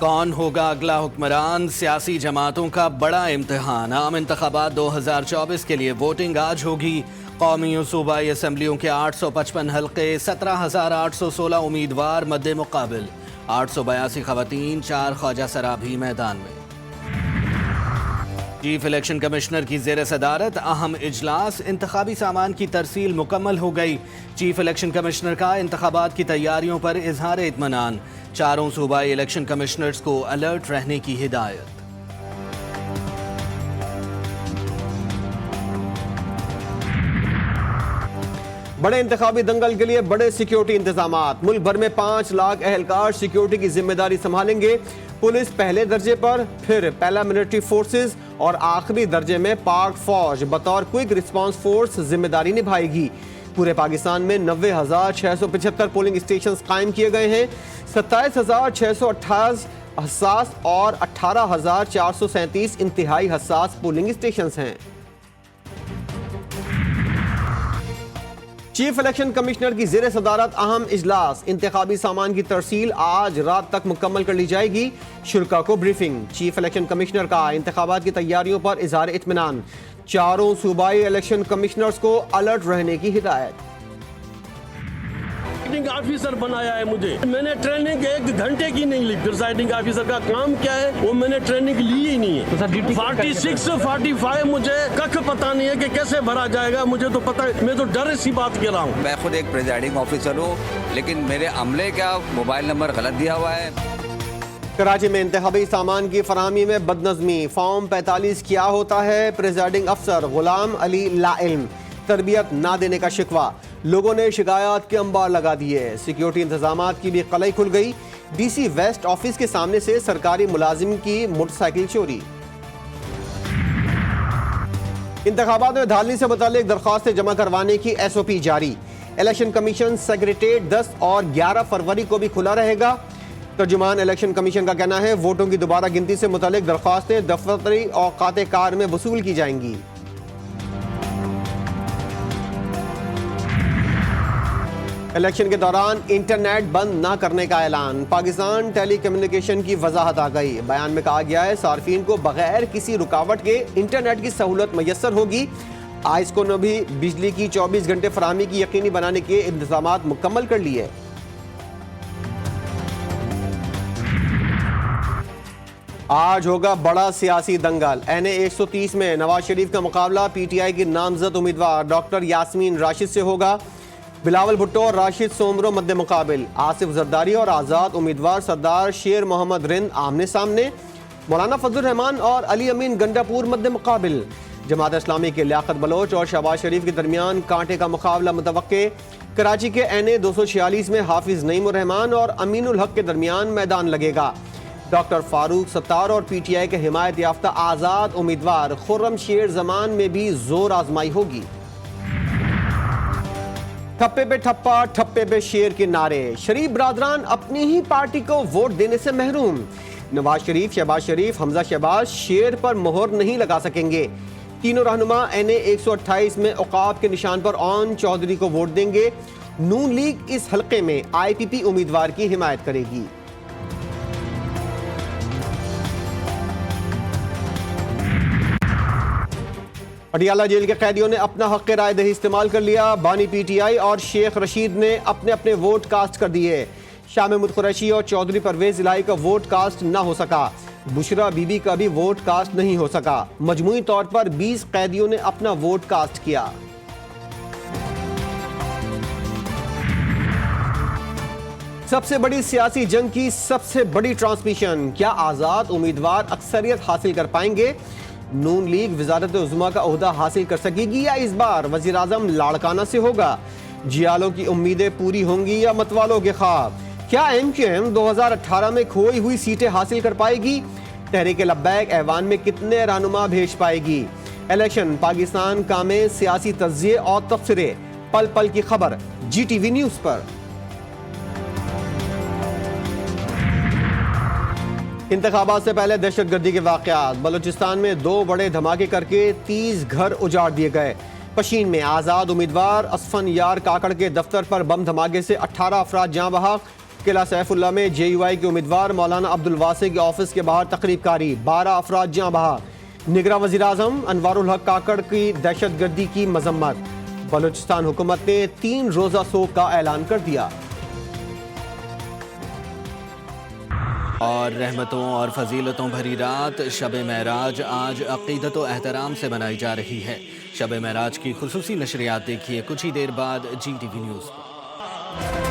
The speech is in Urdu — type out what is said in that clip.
کون ہوگا اگلا حکمران؟ سیاسی جماعتوں کا بڑا امتحان۔ عام انتخابات 2024 کے لیے ووٹنگ آج ہوگی۔ قومی و صوبائی اسمبلیوں کے 855 حلقے، 17,816 امیدوار مد مقابل، 882 خواتین، 4 خواجہ سرا بھی میدان میں۔ چیف الیکشن کمشنر کی زیر صدارت اہم اجلاس، انتخابی سامان کی ترسیل مکمل ہو گئی۔ چیف الیکشن کمشنر کا انتخابات کی تیاریوں پر اظہار اطمینان، چاروں صوبائی الیکشن کمشنرز کو الرٹ رہنے کی ہدایت۔ بڑے انتخابی دنگل کے لیے بڑے سیکیورٹی انتظامات، ملک بھر میں 5 لاکھ اہلکار سیکیورٹی کی ذمہ داری سنبھالیں گے۔ پولیس پہلے درجے پر، پھر پیراملٹری فورسز اور آخری درجے میں پاک فوج بطور کوئک رسپانس فورس ذمہ داری نبھائے گی۔ پورے پاکستان میں 90,675 پولنگ اسٹیشنز قائم کیے گئے ہیں۔ 27,628 حساس اور 18,437 انتہائی حساس پولنگ اسٹیشنز ہیں۔ چیف الیکشن کمشنر کی زیر صدارت اہم اجلاس، انتخابی سامان کی ترسیل آج رات تک مکمل کر لی جائے گی۔ شرکاء کو بریفنگ، چیف الیکشن کمشنر کا انتخابات کی تیاریوں پر اظہار اطمینان، چاروں صوبائی الیکشن کمشنرز کو الرٹ رہنے کی ہدایت۔ پریزائڈنگ آفیسر بنایا ہے مجھے، میں نے ٹریننگ 1 گھنٹے کی نہیں لی۔ پریزائڈنگ آفیسر کا کام کیا ہے وہ میں نے ٹریننگ لی ہی نہیں ہے۔ 46-45 مجھے کچھ پتا نہیں ہے کہ کیسے بھرا جائے گا، مجھے تو پتا ہے، میں تو ڈر سی بات کر رہا ہوں۔ میں خود ایک پریزائڈنگ آفیسر ہوں، لیکن میرے عملے کا موبائل نمبر غلط دیا ہوا ہے۔ کراچی میں انتخابی سامان کی فراہمی میں بدنظمی، فارم 45 کیا ہوتا ہے؟ پریزائڈنگ افسر غلام علی لا علم، تربیت نہ دینے کا شکوہ، لوگوں نے شکایات کے انبار لگا دیے۔ سیکیورٹی انتظامات کی بھی قلعی کھل گئی، ڈی سی ویسٹ آفس کے سامنے سے سرکاری ملازم کی موٹر سائیکل چوری۔ انتخابات میں دھاندلی سے متعلق درخواستیں جمع کروانے کی SOP جاری، الیکشن کمیشن سیکریٹریٹ 10 اور 11 فروری کو بھی کھلا رہے گا۔ ترجمان الیکشن کمیشن کا کہنا ہے ووٹوں کی دوبارہ گنتی سے متعلق درخواستیں دفتری اوقات کار میں وصول کی جائیں گی۔ الیکشن کے دوران انٹرنیٹ بند نہ کرنے کا اعلان، پاکستان ٹیلی کمیونیکیشن کی وضاحت آ گئی۔ بیان میں کہا گیا ہے صارفین کو بغیر کسی رکاوٹ کے انٹرنیٹ کی سہولت میسر ہوگی۔ آئسکو نے بھی بجلی کی 24 گھنٹے فراہمی کی یقینی بنانے کے انتظامات مکمل کر لیے۔ آج ہوگا بڑا سیاسی دنگل، NA 130 میں نواز شریف کا مقابلہ PTI کی نامزد امیدوار ڈاکٹر یاسمین راشد سے ہوگا۔ بلاول بھٹو اور راشد سومرو مد مقابل، آصف زرداری اور آزاد امیدوار سردار شیر محمد رند آمنے سامنے، مولانا فضل الرحمان اور علی امین گنڈاپور مد مقابل۔ جماعت اسلامی کے لیاقت بلوچ اور شہباز شریف کے درمیان کانٹے کا مقابلہ متوقع۔ کراچی کے NA 246 میں حافظ نعیم الرحمان اور امین الحق کے درمیان میدان لگے گا۔ ڈاکٹر فاروق ستار اور PTI کے حمایت یافتہ آزاد امیدوار خرم شیر زمان میں بھی زور آزمائی ہوگی۔ ٹھپے پہ ٹھپا، ٹھپے پہ شیر کے نعرے، شریف برادران اپنی ہی پارٹی کو ووٹ دینے سے محروم۔ نواز شریف، شہباز شریف، حمزہ شہباز شیر پر مہر نہیں لگا سکیں گے۔ تینوں رہنما NA 128 میں عقاب کے نشان پر اون چودھری کو ووٹ دیں گے۔ نون لیگ اس حلقے میں IPP امیدوار کی حمایت کرے گی۔ پٹیالہ جیل کے قیدیوں نے اپنا حق رائے دہی استعمال کر لیا۔ بانی PTI اور شیخ رشید نے اپنے اپنے ووٹ کاسٹ کر دیے۔ شاہ محمود قریشی اور چودھری پرویز الہی کا ووٹ کاسٹ نہ ہو سکا، بشرا بی بی کا بھی ووٹ کاسٹ نہیں ہو سکا۔ مجموعی طور پر 20 قیدیوں نے اپنا ووٹ کاسٹ کیا۔ سب سے بڑی سیاسی جنگ کی سب سے بڑی ٹرانسمیشن، کیا آزاد امیدوار اکثریت حاصل کر پائیں گے؟ نون لیگ وزارت عظمیٰ کا عہدہ حاصل کر سکے گی یا اس بار وزیر اعظم لاڑکانہ سے ہوگا؟ جیالوں کی امیدیں پوری ہوں گی یا متوالوں کے خواب؟ کیا MQM 2018 میں کھوئی ہوئی سیٹیں حاصل کر پائے گی؟ تحریک لبیک ایوان میں کتنے رہنما بھیج پائے گی؟ الیکشن پاکستان کا میں سیاسی تجزیے اور تبصرے، پل پل کی خبر GTV نیوز پر۔ انتخابات سے پہلے دہشت گردی کے واقعات، بلوچستان میں 2 بڑے دھماکے کر کے 30 گھر اجاڑ دیے گئے۔ پشین میں آزاد امیدوار اسفن یار کاکڑ کے دفتر پر بم دھماکے سے 18 افراد جاں بحق، قلعہ سیف اللہ میں JUI کے امیدوار مولانا عبدالواسع کے آفس کے باہر تقریب کاری، 12 افراد جاں بحق۔ نگراں وزیراعظم انوار الحق کاکڑ کی دہشت گردی کی مذمت۔ بلوچستان حکومت نے 3 روزہ سوگ کا اعلان کر دیا۔ اور رحمتوں اور فضیلتوں بھری رات شب معراج آج عقیدت و احترام سے منائی جا رہی ہے۔ شب معراج کی خصوصی نشریات دیکھیے کچھ ہی دیر بعد GTV نیوز پر۔